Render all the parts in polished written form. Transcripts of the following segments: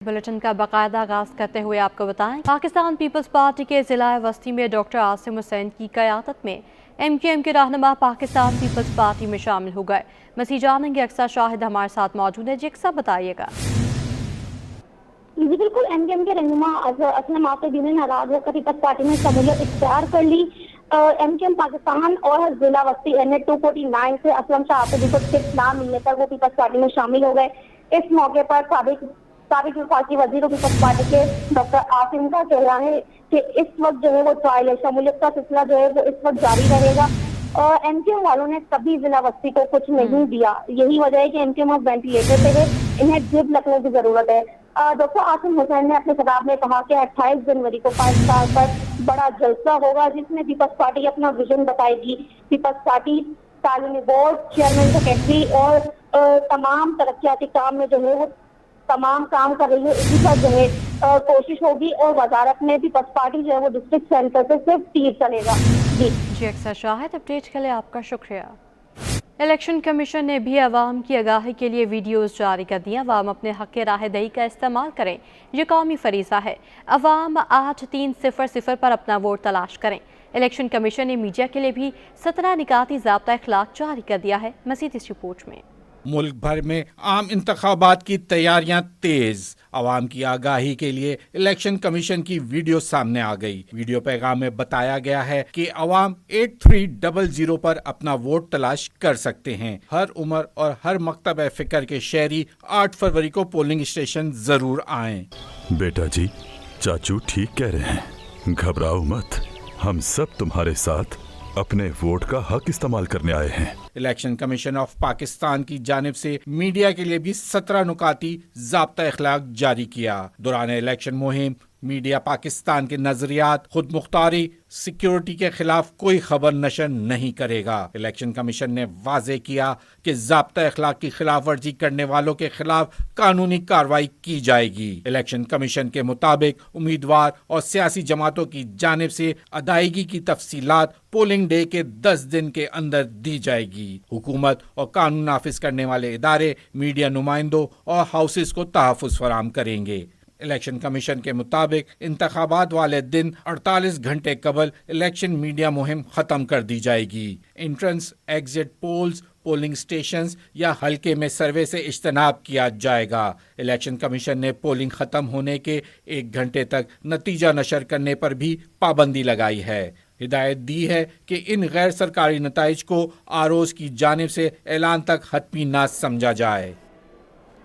Bulletin का बाकायदा आगाज करते हुए आपको बताएं, पाकिस्तान पीपल्स पार्टी के जिला वस्ती में डॉक्टर आसिम हुसैन की क़यादत में MQM के रहनुमा पाकिस्तान पीपल्स पार्टी में शामिल हो गए। मसीह जानेंगे, अक्सर शाहिद हमारे साथ मौजूद है। जी अक्सर बताइएगा। जी बिल्कुल, MQM के रहनुमा असलम आसिफ ने नाराज होकर पीपल्स पार्टी में शमूलियत इख्तियार कर ली। MQM पाकिस्तान और जिला वस्ती NA 249 से असलम शाह आसिफ को टिकट ना मिलने पर वो पीपल्स पार्टी में शामिल हो गए। इस मौके पर साबिक वफाकी वजीर पीपल्स पार्टी के डॉक्टर आसिम का कहना है कि इस वक्त जो है वो ट्रायल शमूलियत का सिलसिला जो है वो इस वक्त जारी रहेगा। और MQM वालों ने कभी जिला वस्ती को कुछ नहीं दिया। यही वजह है कि MQM अब वेंटिलेटर पे है, इन्हें ड्रिप लगने की जरूरत है। डॉक्टर आसिम हुसैन ने अपने खिताब में कहा कि 28 जनवरी को पाकिस्तान पर बड़ा जलसा होगा जिसमें पीपल्स पार्टी अपना विजन बताएगी। पीपल्स पार्टी तालीमी बोर्ड, चेयरमैन, सेक्रेटरी और तमाम तरक्याती काम में जो है वो तमाम काम कर रही है। इसी पर जो है कोशिश होगी और वजारत में पीपल्स पार्टी जो है वो डिस्ट्रिक्ट सेंटर से सिर्फ तीर चलेगा। जी अक्सर शाहिद, अपडेट के लिए आपका शुक्रिया। इलेक्शन कमीशन ने भी अवाम की आगाही के लिए वीडियोस जारी कर दी। अवाम अपने हक के राह दही का इस्तेमाल करें, ये कौमी फरीज़ा है। अवाम 8300 पर अपना वोट तलाश करें। इलेक्शन कमीशन ने मीडिया के लिए भी 17 निकाती ज़ाब्ता इखलाक जारी कर दिया है। मज़ीद इस रिपोर्ट में। मुल्क भर में आम इंतखाबात की तैयारियां तेज। अवाम की आगाही के लिए इलेक्शन कमीशन की वीडियो सामने आ गई। वीडियो पैगाम में बताया गया है कि अवाम 8300 पर अपना वोट तलाश कर सकते हैं। हर उम्र और हर मकतब फिक्र के शहरी 8 फरवरी को पोलिंग स्टेशन जरूर आएं। बेटा जी, चाचू ठीक कह रहे हैं, घबराओ मत, हम सब तुम्हारे साथ अपने वोट का हक इस्तेमाल करने आए हैं। इलेक्शन कमीशन ऑफ पाकिस्तान की जानिब से मीडिया के लिए भी 17 नुकाती ज़ाब्ता इखलाक जारी किया। दौरान इलेक्शन मुहिम मीडिया पाकिस्तान के नजरियात, खुद मुख्तारी, सिक्योरिटी के खिलाफ कोई खबर नशर नहीं करेगा। इलेक्शन कमीशन ने वाजे किया कि ज़ाब्ता इखलाक की खिलाफ वर्जी करने वालों के खिलाफ कानूनी कार्रवाई की जाएगी। इलेक्शन कमीशन के मुताबिक उम्मीदवार और सियासी जमातों की जानिब से अदायगी की तफसीलात पोलिंग डे के 10 दिन के अंदर दी जाएगी। हुकूमत और कानून नाफिज करने वाले इदारे मीडिया नुमाइंदों और हाउसेस को तहफ़्फ़ुज़ फराहम करेंगे। इलेक्शन कमीशन के मुताबिक इंतखाबात वाले दिन 48 घंटे कबल इलेक्शन मीडिया मुहिम ख़त्म कर दी जाएगी। Entrance exit polls, polling stations या हल्के में सर्वे से इज्तनाब किया जाएगा। इलेक्शन कमीशन ने पोलिंग ख़त्म होने के 1 घंटे तक नतीजा नशर करने पर भी पाबंदी लगाई है। हिदायत दी है कि इन गैर सरकारी नताइज को आरोज की जानिब से ऐलान तक हतमी ना समझा जाए।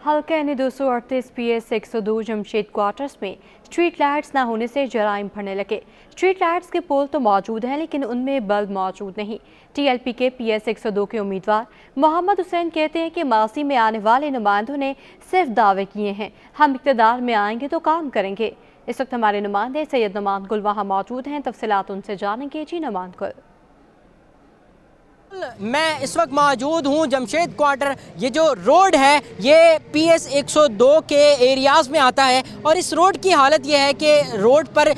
हल्का NA 238 PS 102 जमशेद क्वार्टर्स में स्ट्रीट लाइट्स न होने से जराइम बढ़ने लगे। स्ट्रीट लाइट्स के पोल तो मौजूद हैं लेकिन उनमें बल्ब मौजूद नहीं। TLP के PS 102 के उम्मीदवार मोहम्मद हुसैन कहते हैं कि माजी में आने वाले नुमाइंदों ने सिर्फ दावे किए हैं, हम इक़्तिदार में आएंगे तो काम करेंगे। इस वक्त हमारे नुमाइंदे सैयद नुमान गुल वहाँ मौजूद हैं, तफसीलात उनसे जानेंगे। जी नुमान गुल। मैं इस वक्त मौजूद हूँ जमशेद क्वार्टर। ये जो रोड है ये PS 102 के एरियाज़ में आता है और इस रोड की हालत ये है कि रोड पर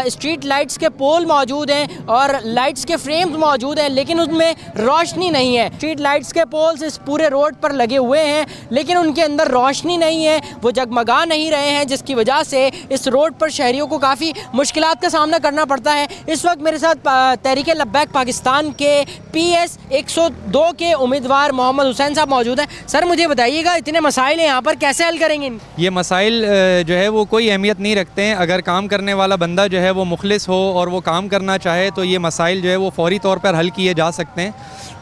स्ट्रीट लाइट्स के पोल मौजूद हैं और लाइट्स के फ्रेम्स मौजूद हैं लेकिन उनमें रोशनी नहीं है। स्ट्रीट लाइट्स के पोल्स इस पूरे रोड पर लगे हुए हैं लेकिन उनके अंदर रोशनी नहीं है, वो जगमगा नहीं रहे हैं, जिसकी वजह से इस रोड पर शहरियों को काफ़ी मुश्किलात का सामना करना पड़ता है। इस वक्त मेरे साथ तहरीक लब्बैक पाकिस्तान के PS 102 के उम्मीदवार मोहम्मद हुसैन साहब मौजूद हैं। सर मुझे बताइएगा, इतने मसाइल हैं यहाँ पर, कैसे हल करेंगे? ये मसाइल जो है वो कोई अहमियत नहीं रखते हैं। अगर काम करने वाला बंदा जो है वो मुखलिस हो और वो काम करना चाहे तो ये मसाइल जो है वो फौरी तौर पर हल किए जा सकते हैं।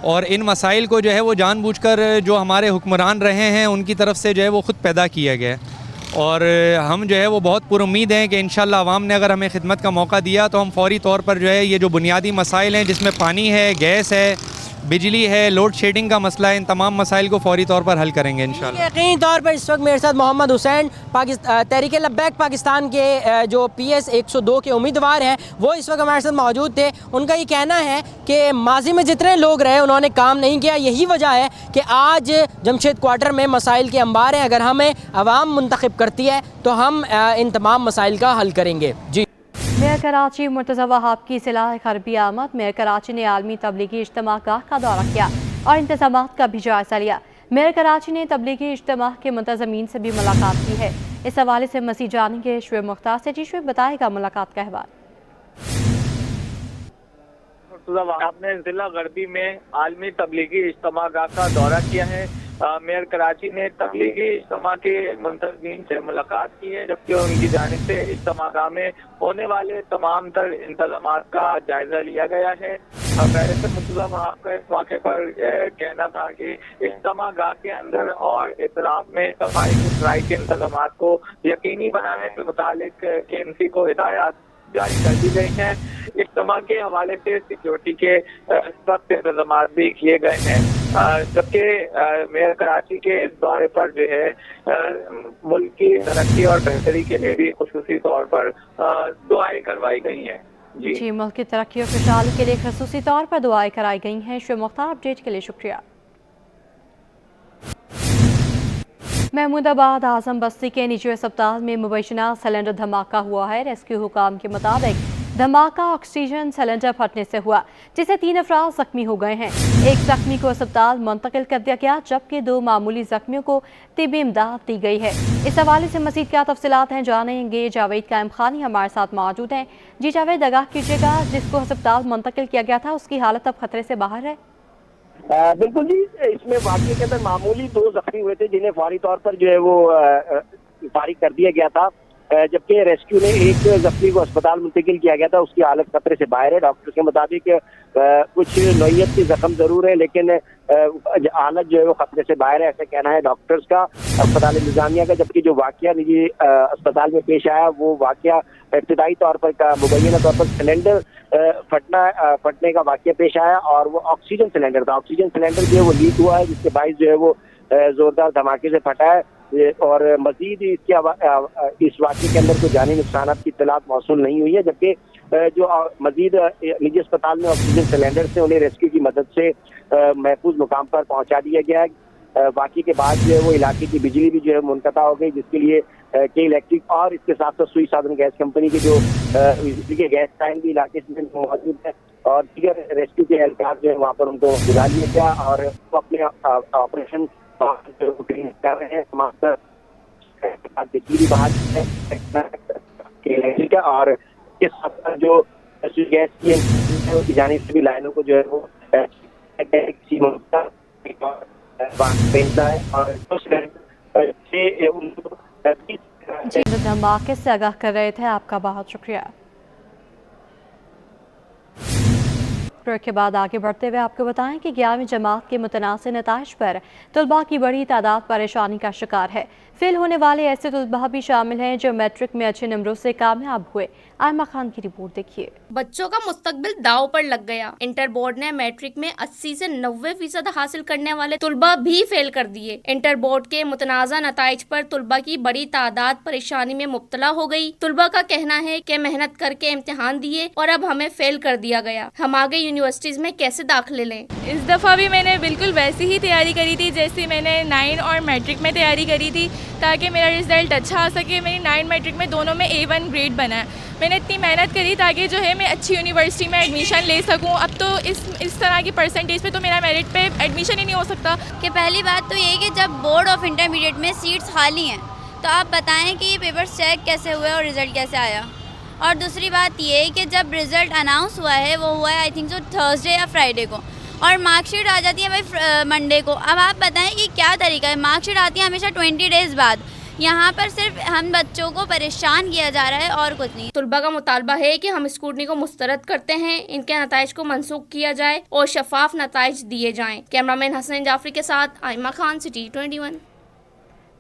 और इन मसाइल को जो है वो जानबूझकर जो हमारे हुक्मरान रहे हैं उनकी तरफ से जो है वो ख़ुद पैदा किया गया है। और हम जो है वो बहुत पुरुम्मीद हैं कि इंशाल्लाह अवाम ने अगर हमें खिदमत का मौका दिया तो हम फौरी तौर पर जो है ये जो बुनियादी मसाइल हैं जिसमें पानी है, गैस है, बिजली है, लोड शेडिंग का मसला है, इन तमाम मसाइल को फौरी तौर पर हल करेंगे इंशाल्लाह। यकीनी तौर पर इस वक्त मेरे साथ मोहम्मद हुसैन तहरीक लब्बैक पाकिस्तान के जो PS 102 के उम्मीदवार हैं वो इस वक्त हमारे साथ मौजूद थे। उनका ये कहना है कि माजी में जितने लोग रहे उन्होंने काम नहीं किया, यही वजह है कि आज जमशेद क्वार्टर में मसाइल के अंबार हैं। अगर हमें अवाम मुंतखब करती है तो हम इन तमाम मसाइल का हल करेंगे। जी। मेयर कराची मुर्तज़ा वहाब की इस्तिलाह खरबी आमद। मेयर कराची ने आलमी तबलीगी इज्तिमा गाह का दौरा किया और इंतज़ामात का भी जायज़ा लिया। मेयर कराची ने तबलीगी इज्तिमा के मुंतज़मीन से भी मुलाकात की है। इस हवाले से मज़ीद जानेंगे शुएब मुख्तार से। जी शुएब, बताएगा मुलाकात का अहवाल। आपने जिला गरबी में आलमी तबलीगी इज्तिमा गाह का दौरा किया है। मेयर कराची ने तबलीगी इज्तिमा के मुंतज़मीन से मुलाकात की है, जबकि उनकी जानिब से इज्तिमा गाह में होने वाले तमाम तर इंतज़ामात का जायजा लिया गया है। पहले से मुतज़म आपका इस मौके पर कहना था कि इज्तिमा गाह के अंदर और इतराफ में सफाई सुथराई के इंतज़ामात को यकीनी बनाने के मुतालिक KMC को हिदायत जारी कर दी गई हैं। इज्तिमा के हवाले से सिक्योरिटी के सख्त इंतजाम भी किए गए हैं, जबकि मेयर कराची के इस दौरे पर जो है मुल्क की तरक्की और बेहतरी के लिए भी खुसूसी तौर पर दुआएं करवाई गई हैं। जी, मुल्क की तरक्की और खुशहाली के लिए खुसूसी तौर पर दुआएं कराई गई हैं। शुएब मुख्तार, अपडेट के लिए शुक्रिया। महमूदाबाद आजम बस्ती के निजी अस्पताल में मुबैना सिलेंडर धमाका हुआ है। रेस्क्यू हुकाम के मुताबिक धमाका ऑक्सीजन सिलेंडर फटने से हुआ, जिससे 3 अफराद जख्मी हो गए हैं। एक जख्मी को अस्पताल मुंतकिल कर दिया गया, जबकि 2 मामूली जख्मियों को तिब्बी इमदाद दी गई है। इस हवाले से मज़ीद क्या तफसीलात हैं जानेंगे। जावेद कायम खानी हमारे साथ मौजूद हैं। जी जावेद, आगाह कीजिएगा, जिसको अस्पताल मुंतकिल किया गया था उसकी हालत अब खतरे से बाहर है? बिल्कुल जी, इसमें वाक़ये के अंदर मामूली 2 जख्मी हुए थे, जिन्हें फौरी तौर पर जो है वो फारिग कर दिया गया था, जबकि रेस्क्यू ने एक जख्मी को अस्पताल मुंतकिल किया गया था, उसकी हालत खतरे से बाहर है। डॉक्टर के मुताबिक कुछ नोयत की जख्म जरूर है, लेकिन हालत जो है वो खतरे से बाहर है, ऐसा कहना है डॉक्टर्स का, अस्पताल इंतजामिया का। जबकि जो वाकया निजी अस्पताल में पेश आया वो वाकया इब्तिदाई तौर पर मुबैना तौर पर सिलेंडर फटने का वाकया पेश आया, और वो ऑक्सीजन सिलेंडर था। ऑक्सीजन सिलेंडर जो है वो लीक हुआ है, जिसके बाइस जो है वो जोरदार धमाके से फटा है, और मजीद इस वाक़े के अंदर कोई जानी नुकसान की इत्तलात मौसूल नहीं हुई है। जबकि जो मजीद निजी अस्पताल में ऑक्सीजन सिलेंडर से उन्हें रेस्क्यू की मदद से महफूज मुकाम पर पहुंचा दिया गया है। वाक़े के बाद जो है वो इलाके की बिजली भी जो है मुनक़ता हो गई, जिसके लिए के इलेक्ट्रिक और इसके साथ साथ सुई साधन गैस कंपनी के जो बिजली के गैस लाइन भी इलाके में मौजूद है, और दीगर रेस्क्यू के एहलकार जो है वहाँ पर उनको बुला लिया गया, और वो अपने ऑपरेशन कर रहे हैं। बिजली बहाल है और इसके साथ जो गैस की जानिब से भी लाइनों को जो है वो जी, धमाके से आगाह कर रहे थे, आपका बहुत शुक्रिया। ब्रेक के बाद आगे बढ़ते हुए आपको बताएं कि 11वीं जमात के मुतनाज़ नताइज पर तलबा की बड़ी तादाद परेशानी का शिकार है। फेल होने वाले ऐसे तलबा भी शामिल हैं जो मैट्रिक में अच्छे नंबरों से कामयाब हुए। आयमा खान की रिपोर्ट देखिए। बच्चों का मुस्तकबिल दाव पर लग गया। इंटर बोर्ड ने मैट्रिक में 80 से 90% हासिल करने वाले तुलबा भी फेल कर दिए। इंटर बोर्ड के मुतनाज़ा नताइज पर तुलबा की बड़ी तादाद परेशानी में मुब्तला हो गई। तुलबा का कहना है कि मेहनत करके इम्तिहान दिए और अब हमें फेल कर दिया गया, हम आगे यूनिवर्सिटीज में कैसे दाखिले लें। इस दफ़ा भी मैंने बिल्कुल वैसी ही तैयारी करी थी जैसी मैंने 9 और मैट्रिक में तैयारी करी थी, ताकि मेरा रिजल्ट अच्छा आ सके। मेरी 9 मैट्रिक में दोनों में A1 ग्रेड बना है। मैंने इतनी मेहनत करी ताकि जो है मैं अच्छी यूनिवर्सिटी में एडमिशन ले सकूं। अब तो इस तरह की परसेंटेज पे तो मेरा मेरिट पे एडमिशन ही नहीं हो सकता। कि पहली बात तो ये कि जब बोर्ड ऑफ इंटरमीडिएट में सीट्स खाली हैं तो आप बताएं कि ये पेपर्स चेक कैसे हुए और रिज़ल्ट कैसे आया। और दूसरी बात ये कि जब रिज़ल्ट अनाउंस हुआ है वो हुआ है आई थिंक सो थर्सडे या फ्राइडे को, और मार्कशीट आ जाती है भाई मंडे को। अब आप बताएं कि क्या तरीका है। मार्कशीट आती है हमेशा 20 डेज़ बाद। यहाँ पर सिर्फ हम बच्चों को परेशान किया जा रहा है और कुछ नहीं। तुलबा का मुतालबा है कि हम स्क्रूटनी को मुस्तरद करते हैं, इनके नताइज को मनसूख किया जाए और शफाफ नताइज दिए जाएं। कैमरामैन हसन जाफरी के साथ आयमा खान, सिटी 21।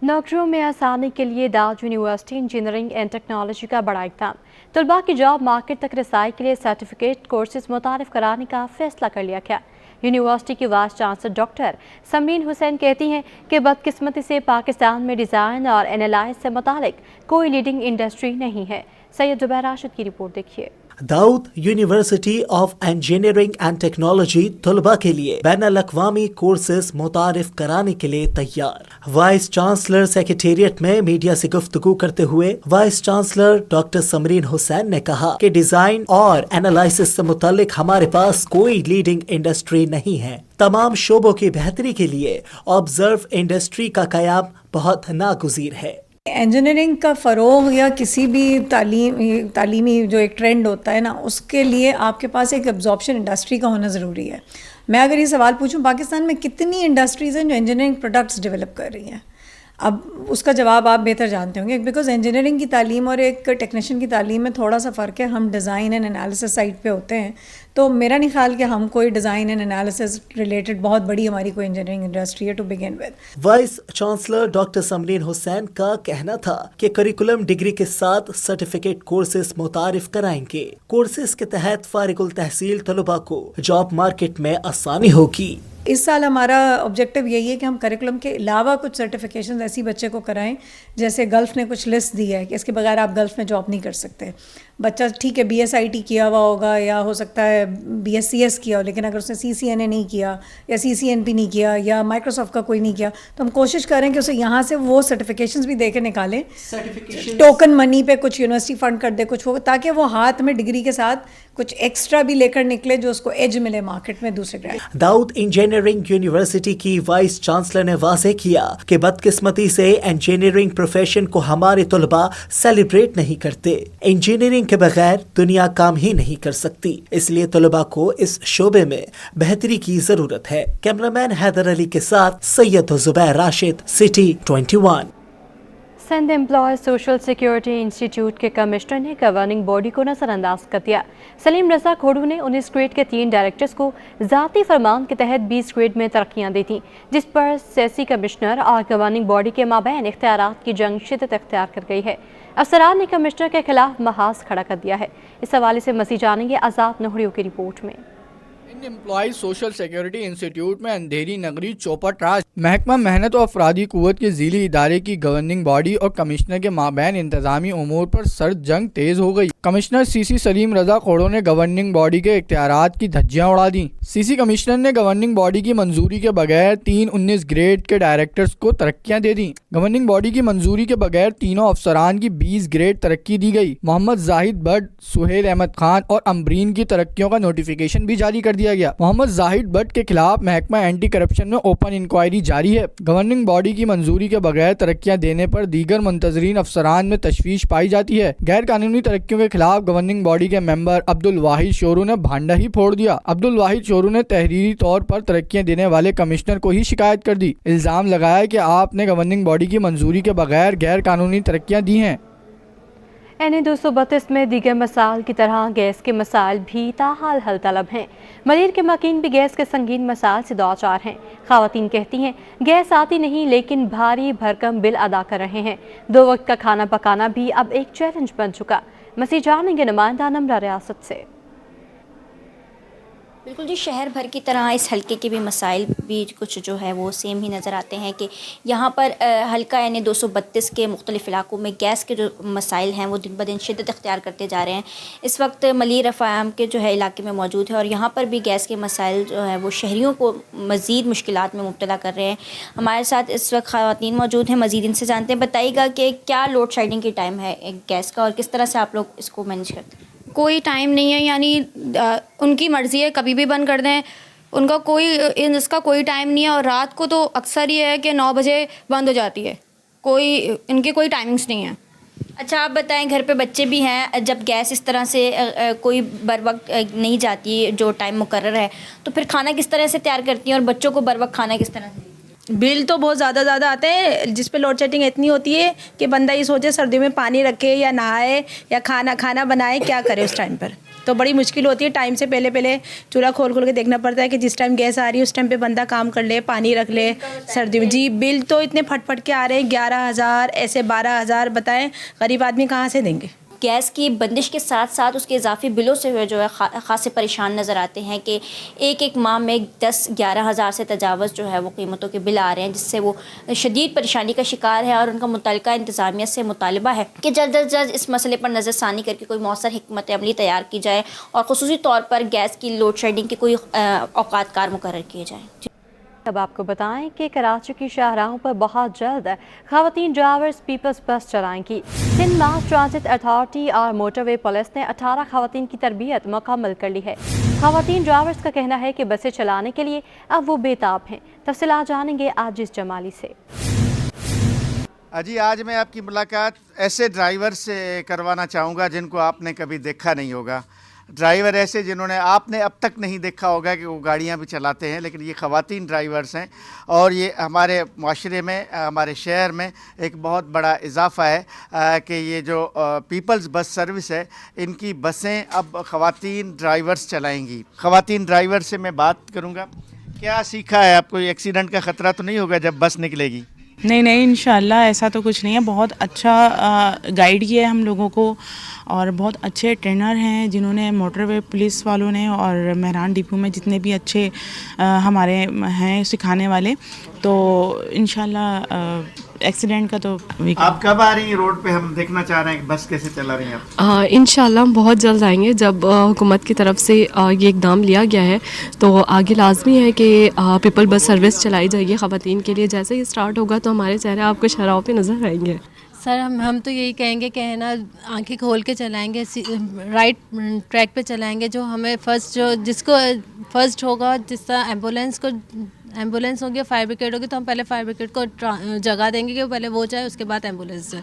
नौकरियों में आसानी के लिए Dawood university engineering and technology का बड़ा इक़दाम। तलबा की जॉब मार्केट तक रसाई के लिए सर्टिफिकेट कोर्सेज मुतारिफ कराने का फैसला कर लिया गया। यूनिवर्सिटी की vice chancellor doctor Samreen Hussain कहती हैं कि बदकिस्मती से पाकिस्तान में डिज़ाइन और एनालाइज से मुतालिक कोई लीडिंग इंडस्ट्री नहीं है। सैयद जुबैर राशिद की रिपोर्ट देखिए। Dawood university of engineering and technology तलबा के लिए बैनुल-अक़वामी कोर्सेज मुतारिफ कराने के लिए तैयार। वाइस चांसलर सेक्रेटेरिएट में मीडिया से गुफ्तगू करते हुए vice chancellor doctor Samreen Hussain ने कहा कि डिजाइन और एनालिसिस से मुतालिक हमारे पास कोई लीडिंग इंडस्ट्री नहीं है। तमाम शोबों की बेहतरी के लिए ऑब्जर्व इंडस्ट्री का क़याम बहुत नागुज़ीर है। انجینئرنگ کا فروغ یا کسی بھی تعلیمی جو ایک ٹرینڈ ہوتا ہے نا، اس کے لیے آپ کے پاس ایک ابزارپشن انڈسٹری کا ہونا ضروری ہے. میں اگر یہ سوال پوچھوں پاکستان میں کتنی انڈسٹریز ہیں جو انجینئرنگ پروڈکٹس ڈیولپ کر رہی ہیں، اب اس کا جواب آپ بہتر جانتے ہوں گے، بیکاز انجینئرنگ کی تعلیم اور ایک ٹیکنیشین کی تعلیم میں تھوڑا سا فرق ہے. ہم ڈیزائن اینڈ انالیسس سائٹ پہ ہوتے ہیں، تو میرا نہیں خیال کہ ہم کوئی ڈیزائن اینڈ انالیسس ریلیٹڈ بہت بڑی ہماری کوئی انجینئرنگ انڈسٹری ہے to begin with. Vice chancellor doctor Samreen Hussain کا کہنا تھا کہ کریکولم ڈگری کے ساتھ سرٹیفکیٹ کورسز متعارف کرائیں گے. کورسز کے تحت فارغ التحصیل طلباء کو جاب مارکیٹ میں آسانی ہوگی. اس سال ہمارا آبجیکٹیو یہی ہے کہ ہم کریکولم کے علاوہ کچھ سرٹیفکیشنز ایسی بچے کو کرائیں، جیسے گلف نے کچھ لسٹ دی ہے کہ اس کے بغیر آپ گلف میں جاب نہیں کر سکتے. بچہ ٹھیک ہے BSIT کیا ہوا ہوگا یا ہو سکتا ہے BScs کیا ہو، لیکن اگر اس نے CCNA نہیں کیا یا CCNP نہیں کیا یا مائکروسافٹ کا کوئی نہیں کیا، تو ہم کوشش کریں کہ اسے یہاں سے وہ سرٹیفکیشنز بھی دے کے نکالیں، ٹوکن منی پہ کچھ یونیورسٹی فنڈ کر دے کچھ ہو، تاکہ وہ ہاتھ میں ڈگری کے ساتھ کچھ ایکسٹرا بھی لے کر نکلے جو اس کو ایج ملے مارکیٹ میں دوسرے گریڈ. داؤد انجینئرنگ یونیورسٹی کی وائس چانسلر نے واضح کیا کہ بدقسمتی سے انجینئرنگ پروفیشن کو ہمارے طلباء سیلیبریٹ نہیں کرتے. انجینئرنگ کے بغیر دنیا کام ہی نہیں کر سکتی، اس لیے طلباء کو اس شعبے میں بہتری کی ضرورت ہے. کیمرامین حیدر علی کے ساتھ Syed Zubair Rashid, city 21. Sindh employees social security institute کے کمشنر نے گورننگ باڈی کو نظر انداز کر دیا. سلیم رضا کھوڑو نے 19 گریڈ کے 3 ڈائریکٹرز کو ذاتی فرمان کے تحت 20 گریڈ میں ترقیاں دی تھیں، جس پر سیاسی کمشنر اور گورننگ باڈی کے مابین اختیارات کی جنگ شدت اختیار کر گئی ہے. افسران نے کمشنر کے خلاف محاذ کھڑا کر دیا ہے. اس حوالے سے مزید جانیں گے آزاد نہڑیوں کی رپورٹ میں. امپلائیز سوشل سیکیورٹی انسٹیٹیوٹ میں اندھیری نگری چوپٹ راج محکمہ محنت و افرادی قوت کے ذیلی ادارے کی گورننگ باڈی اور کمشنر کے مابین انتظامی امور پر سرد جنگ تیز ہو گئی. کمشنر CC سلیم رضا کھوڑو نے گورننگ باڈی کے اختیارات کی دھجیاں اڑا دیں. CC کمشنر نے گورننگ باڈی کی منظوری کے بغیر 3 19 گریڈ کے ڈائریکٹرز کو ترقیاں دے دیں. گورننگ باڈی کی منظوری کے بغیر تینوں افسران کی 20 گریڈ ترقی دی گئی. محمد زاہد بٹ، سہیل احمد خان اور امبرین کی ترقیوں کا نوٹیفیکیشن بھی جاری کر دیا گیا. محمد زاہد بٹ کے خلاف محکمہ اینٹی کرپشن میں اوپن انکوائری جاری ہے. گورننگ باڈی کی منظوری کے بغیر ترقیاں دینے پر دیگر منتظرین افسران میں تشویش پائی جاتی ہے. غیر قانونی ترقیوں کے خلاف گورننگ باڈی کے ممبر عبدالواحد شورو نے بھانڈا ہی پھوڑ دیا. عبدالواحد شورو نے تحریری طور پر ترقیاں دینے والے کمشنر کو ہی شکایت کر دی. الزام لگایا کہ آپ نے گورننگ باڈی کی منظوری کے بغیر غیر قانونی ترقیاں دی ہیں. NA 232 میں دیگر مسائل کی طرح گیس کے مسائل بھی تاحال حل طلب ہیں. ملیر کے مکین بھی گیس کے سنگین مسائل سے دوچار ہیں. خواتین کہتی ہیں گیس آتی نہیں لیکن بھاری بھرکم بل ادا کر رہے ہیں. 2 وقت کا کھانا پکانا بھی اب ایک چیلنج بن چکا. مزید جانیں گے نمائندہ نمرہ ریاست سے. بالکل جی، شہر بھر کی طرح اس حلقے کے بھی مسائل بھی کچھ جو ہے وہ سیم ہی نظر آتے ہیں کہ یہاں پر حلقہ NA 232 کے مختلف علاقوں میں گیس کے جو مسائل ہیں وہ دن بدن شدت اختیار کرتے جا رہے ہیں. اس وقت ملیر افام کے جو ہے علاقے میں موجود ہے اور یہاں پر بھی گیس کے مسائل جو ہے وہ شہریوں کو مزید مشکلات میں مبتلا کر رہے ہیں. ہمارے ساتھ اس وقت خواتین موجود ہیں، مزید ان سے جانتے ہیں. بتائیے گا کہ کیا لوڈ شیڈنگ کی ٹائم ہے گیس کا اور کس طرح سے آپ لوگ اس کو مینیج کرتے ہیں؟ کوئی ٹائم نہیں ہے، یعنی ان کی مرضی ہے کبھی بھی بند کر دیں، ان کا اس کا کوئی ٹائم نہیں ہے. اور رات کو تو اکثر یہ ہے کہ 9 بجے بند ہو جاتی ہے، ان کے کوئی ٹائمنگس نہیں ہیں. اچھا آپ بتائیں، گھر پہ بچے بھی ہیں، جب گیس اس طرح سے کوئی بر وقت نہیں جاتی جو ٹائم مقرر ہے تو پھر کھانا کس طرح سے تیار کرتی ہیں اور بچوں کو بر وقت کھانا کس طرح سے؟ بل تو بہت زیادہ آتے ہیں، جس پہ لوڈ شیڈنگ اتنی ہوتی ہے کہ بندہ یہ سوچے سردیوں میں پانی رکھے یا نہائے یا کھانا بنائے، کیا کرے اس ٹائم پر. تو بڑی مشکل ہوتی ہے. ٹائم سے پہلے چولہا کھول کے دیکھنا پڑتا ہے کہ جس ٹائم گیس آ رہی ہے اس ٹائم پہ بندہ کام کر لے، پانی رکھ لے. سردیوں میں جی بل تو اتنے پھٹ کے آ رہے ہیں، 11,000 ایسے 12,000. بتائیں غریب آدمی کہاں سے دیں گے؟ گیس کی بندش کے ساتھ ساتھ اس کے اضافی بلوں سے جو ہے خاصے پریشان نظر آتے ہیں کہ ایک ماہ میں 10-11 ہزار سے تجاوز جو ہے وہ قیمتوں کے بل آ رہے ہیں، جس سے وہ شدید پریشانی کا شکار ہے. اور ان کا متعلقہ انتظامیہ سے مطالبہ ہے کہ جلد از جلد اس مسئلے پر نظر ثانی کر کے کوئی مؤثر حکمت عملی تیار کی جائے اور خصوصی طور پر گیس کی لوڈ شیڈنگ کے کوئی اوقات کار مقرر کیے جائیں. اب آپ کو بتائیں کہ کراچی کی شاہراہوں پر بہت جلد خواتین ڈرائیورز پیپلز بس چلائیں گی. سندھ ماس ٹرانزٹ اتھارٹی اور موٹر وے پولیس نے 18 خواتین کی تربیت مکمل کر لی ہے. خواتین ڈرائیورز کا کہنا ہے کہ بسیں چلانے کے لیے اب وہ بے تاب ہیں. تفصیلات جانیں گے عاجز جمالی سے. जी आज मैं आपकी मुलाकात ऐसे ड्राइवर से करवाना चाहूँगा जिनको आपने कभी देखा नहीं होगा। ड्राइवर ऐसे जिन्होंने आपने अब तक नहीं देखा होगा कि वो गाड़ियाँ भी चलाते हैं, लेकिन ये ख़वातीन ड्राइवर्स हैं और ये हमारे माशरे में, हमारे शहर में एक बहुत बड़ा इजाफ़ा है कि ये जो पीपल्स बस सर्विस है, इनकी बसें अब ख़वातीन ड्राइवर्स चलाएंगी। ख़वातीन ड्राइवर से मैं बात करूँगा। क्या सीखा है आपको? एक्सीडेंट का ख़तरा तो नहीं होगा जब बस निकलेगी? नहीं इंशाल्लाह ऐसा तो कुछ नहीं है। बहुत अच्छा गाइड किया है हम लोगों को और बहुत अच्छे ट्रेनर हैं जिन्होंने मोटरवे पुलिस वालों ने और मेहरान डिपो में जितने भी अच्छे हमारे हैं सिखाने वाले, तो इंशाल्लाह एक्सीडेंट का तो आप कब आ रही हैं रोड पे? हम देखना चाह रहे हैं कि बस कैसे चला रही हैं आप। इंशाल्लाह हम बहुत जल्द आएंगे। जब हुकूमत की तरफ से ये इक़दाम लिया गया है तो आगे लाजमी है कि पीपल बस सर्विस चलाई जाएगी ख़वातीन के लिए। जैसे ही स्टार्ट होगा तो हमारे चेहरे आपको शराहों पे नज़र आएंगे। सर हम तो यही कहेंगे कि है ना, आंखें खोल के चलाएंगे, राइट ट्रैक पे चलाएंगे। जो हमें जिसको फर्स्ट होगा, जिस तरह एम्बुलेंस होगी, फायर ब्रिगेड होगी, तो हम पहले फायर ब्रिगेड को जगह देंगे कि पहले वो जाए, उसके बाद एम्बुलेंस जाए।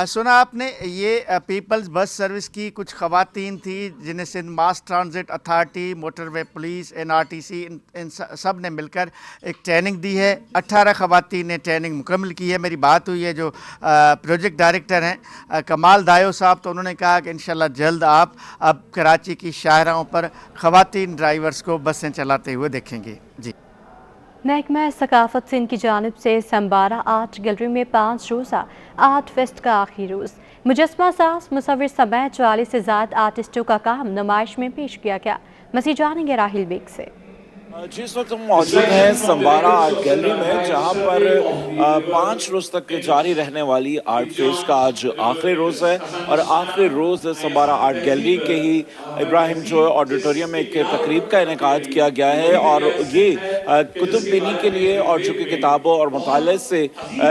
सुना आपने, ये पीपल्स बस सर्विस की कुछ ख़वातीन थी जिन्हें Sindh mass transit authority, motorway police, NRTC इन सब ने मिलकर एक ट्रेनिंग दी है। 18 ख़वातीन ने ट्रेनिंग मुकम्मल की है। मेरी बात हुई है जो प्रोजेक्ट डायरेक्टर हैं कमाल दायो साहब, तो उन्होंने कहा कि इंशाल्लाह जल्द आप अब कराची की शाहराहों पर ख़वातीन ड्राइवर्स को बसें चलाते हुए देखेंगे। जी। महकमा सकाफत सिंध की जानिब से संबारा आर्ट गैलरी में 5 रोज़ा आर्ट फेस्ट का आखिरी रोज़ मुजस्मा साज, मुसव्विर समेत 40 से ज़्यादा आर्टिस्टों का काम नुमाइश में पेश किया गया। मज़ीद जानेंगे राहिल बेग से। जिस वक्त हम मौजूद हैं संबारा आर्ट गैलरी में, जहां पर 5 रोज़ तक जारी रहने वाली आर्ट फेस्ट का आज आखिरी रोज़ है और आखिरी रोज़ संबारा आर्ट गैलरी के ही इब्राहिम जो ऑडिटोरियम में एक तकरीब का इनेकाद किया गया है और ये कुतुब बीनी के लिए और जो कि किताबों और मुताले से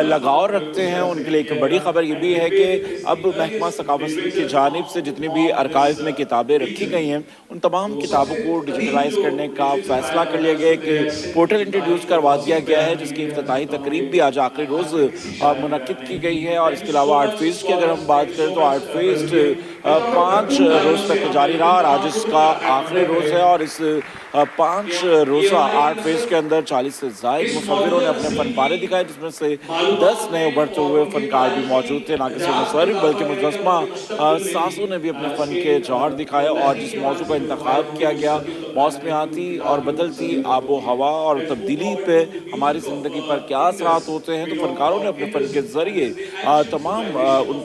लगाव रखते हैं उनके लिए एक बड़ी खबर ये भी है कि अब महकमा सकाफत की जानिब से जितनी भी आर्काइव में किताबें रखी गई हैं उन तमाम किताबों को डिजिटलाइज करने का फैसला कर लिया गया। एक पोर्टल इंट्रोड्यूस करवा दिया गया है जिसकी इफ्तिताही तकरीब भी आज आखिरी रोज़ मुनक्किद की गई है। और इसके अलावा आर्ट फेस्ट की अगर हम बात करें तो आर्ट फेस्ट 5 रोज़ तक जारी रहा और आज इसका आखिरी रोज़ है और इस 5 रोज़ा आर्ट फेस्ट के अंदर 40 से ज़ायद मुसव्विरों ने अपने फन पारे दिखाए, जिसमें से 10 नए उभरते हुए फनकार भी मौजूद थे। ना कि सिर्फ मुसव्विर बल्कि मुजस्मा सासों ने भी अपने फ़न के जौहर दिखाए और जिस मौजू का इंतखाब किया गया, मौसमियाती और बदलती आबो हवा और तब्दीली पे हमारी ज़िंदगी पर क्या असरात होते हैं, तो फनकारों ने अपने फ़न के ज़रिए तमाम उन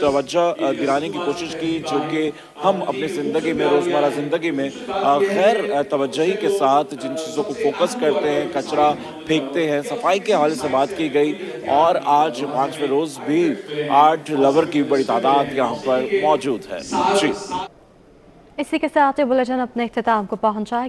तवज्जो दिलाने की कोशिश की जो कि हम अपनी ज़िंदगी में, रोज़मर्रा ज़िंदगी में खैर तवज्जोही के साथ जिन चीज़ों को फोकस करते हैं, कचरा फेंकते हैं, सफाई के हवाले से बात की गई। और आज 5वें रोज़ भी आर्ट लवर की बड़ी तादाद यहाँ पर मौजूद है। जी, इसी के साथ ये बुलेटिन अपने इख्तिताम को पहुँचा।